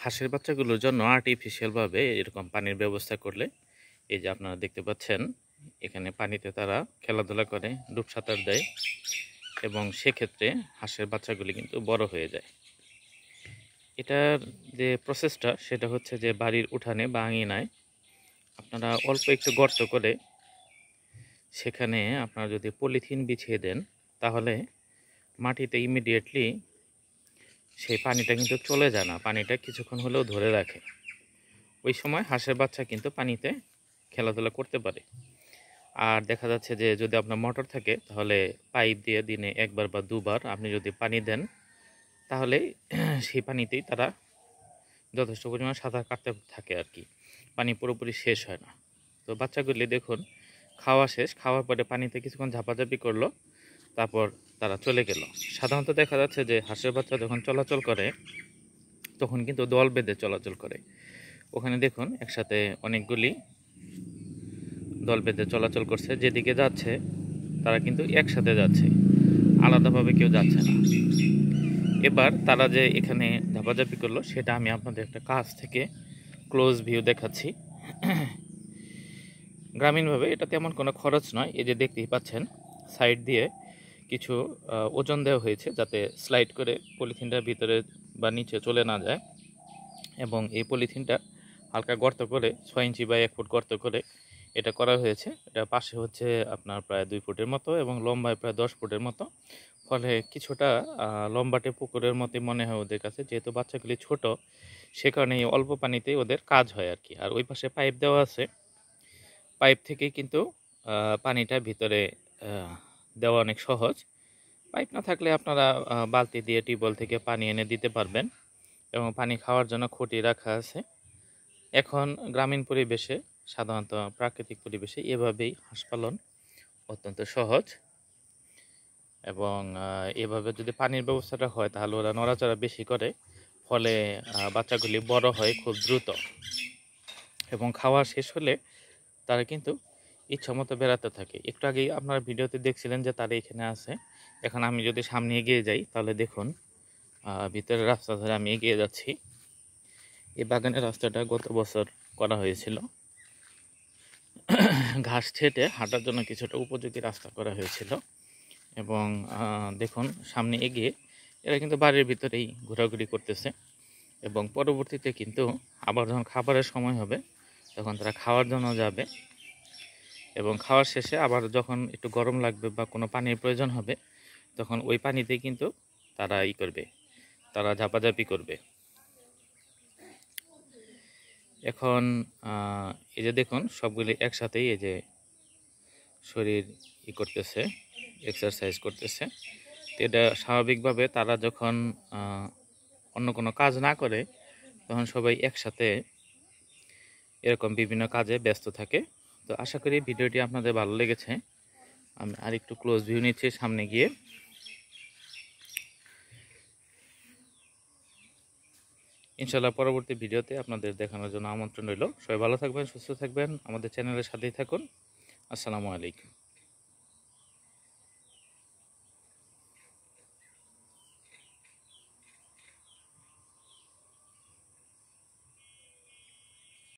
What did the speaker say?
হাঁসের বাচ্চাগুলোর জন্য আর্টিফিশিয়ালভাবে এরকম পানির ব্যবস্থা করলে এই যে আপনারা দেখতে পাচ্ছেন এখানে পানিতে তারা খেলাধুলা করে, ডুব সাঁতার দেয় এবং সেক্ষেত্রে হাঁসের বাচ্চাগুলি কিন্তু বড় হয়ে যায়। এটার যে প্রসেসটা সেটা হচ্ছে যে বাড়ির উঠানে বা আঙিনায় আপনারা অল্প একটু গর্ত করে সেখানে আপনারা যদি পলিথিন বিছিয়ে দেন তাহলে মাটিতে ইমিডিয়েটলি সেই পানিটা কিন্তু চলে যায় না, পানিটা কিছুক্ষণ হলেও ধরে রাখে। ওই সময় হাঁসের বাচ্চা কিন্তু পানিতে খেলাধুলা করতে পারে। আর দেখা যাচ্ছে যে যদি আপনার মোটর থাকে তাহলে পাইপ দিয়ে দিনে একবার বা দুবার আপনি যদি পানি দেন তাহলে সেই পানিতেই তারা যথেষ্ট পরিমাণ সাঁতার কাটতে থাকে আর কি, পানি পুরোপুরি শেষ হয় না। তো বাচ্চাগুলি দেখুন খাওয়া শেষ, খাওয়ার পরে পানিতে কিছুক্ষণ ঝাপাঝাপি করলো, তারপর তারা চলে গেল। সাধারণত দেখা যাচ্ছে যে হাঁসের বাচ্চা যখন চলাচল করে তখন কিন্তু দল বেঁধে চলাচল করে। ওখানে দেখুন একসাথে অনেকগুলি দল বেঁধে চলাচল করছে, যেদিকে যাচ্ছে তারা কিন্তু একসাথে যাচ্ছে, আলাদাভাবে কেউ যাচ্ছে না। এবার তারা যে এখানে ধাপাধাপি করলো সেটা আমি আপনাদের একটা কাছ থেকে ক্লোজ ভিউ দেখাচ্ছি। গ্রামীণভাবে এটা তেমন কোনো খরচ নয়, এই যে দেখতেই পাচ্ছেন সাইড দিয়ে কিছু ওজন দেওয়া হয়েছে যাতে স্লাইড করে পলিথিনটার ভিতরে বা নিচে চলে না যায়, এবং এই পলিথিনটা হালকা গর্ত করে 6 ইঞ্চি বা 1 ফুট গর্ত করে এটা করা হয়েছে। এটা পাশে হচ্ছে আপনার প্রায় 2 ফুটের মতো এবং লম্বায় প্রায় 10 ফুটের মতো, ফলে কিছুটা লম্বাটে পুকুরের মতোই মনে হয় ওদের কাছে, যেহেতু বাচ্চাগুলি ছোট সে কারণে অল্প পানিতেই ওদের কাজ হয় আর কি। আর ওই পাশে পাইপ দেওয়া আছে, পাইপ থেকেই কিন্তু পানিটা ভিতরে দেওয়া অনেক সহজ। পাইপ না থাকলে আপনারা বালতি দিয়ে টিউবওয়েল থেকে পানি এনে দিতে পারবেন, এবং পানি খাওয়ার জন্য খুঁটি রাখা আছে। এখন গ্রামীণ পরিবেশে, সাধারণত প্রাকৃতিক পরিবেশে এভাবেই হাঁস পালন অত্যন্ত সহজ, এবং এভাবে যদি পানির ব্যবস্থাটা হয় তাহলে ওরা নড়াচড়া বেশি করে, ফলে বাচ্চাগুলি বড় হয় খুব দ্রুত, এবং খাওয়া শেষ হলে তারা কিন্তু ইচ্ছামতো বেড়াতে থাকে। একটু আগেই আপনারা ভিডিওতে দেখছিলেন যে তারা এখানে আছে। এখন আমি যদি সামনে এগিয়ে যাই তাহলে দেখুন ভিতরের রাস্তা ধরে আমি এগিয়ে যাচ্ছি। এই বাগানের রাস্তাটা গত বছর করা হয়েছিল, ঘাস ছেটে হাঁটার জন্য কিছুটা উপযোগী রাস্তা করা হয়েছিল। এবং দেখুন সামনে এগিয়ে এরা কিন্তু বাড়ির ভিতরেই ঘোরাঘুরি করতেছে, এবং পরবর্তীতে কিন্তু আবার যখন খাবারের সময় হবে তখন তারা খাওয়ার জন্য যাবে, এবং খাওয়ার শেষে আবার যখন একটু গরম লাগবে বা কোনো পানির প্রয়োজন হবে তখন ওই পানিতেই কিন্তু তারা করবে, তারা ঝাপাঝাপি করবে। এখন এই যে দেখুন সবগুলি একসাথেই এই যে শরীর করতেছে, এক্সারসাইজ করতেছে। তো এটা স্বাভাবিকভাবে তারা যখন অন্য কোনো কাজ না করে তখন সবাই একসাথে এরকম বিভিন্ন কাজে ব্যস্ত থাকে। তো আশা করি ভিডিওটি আপনাদের ভালো লেগেছে। আমি আরেকটু ক্লোজ ভিউ নিচ্ছি সামনে গিয়ে। ইনশাআল্লাহ পরবর্তী ভিডিওতে আপনাদের দেখানোর জন্য আমন্ত্রণ রইল। সবাই ভালো থাকবেন, সুস্থ থাকবেন, আমাদের চ্যানেলের সাথেই থাকুন। আসসালামু আলাইকুম।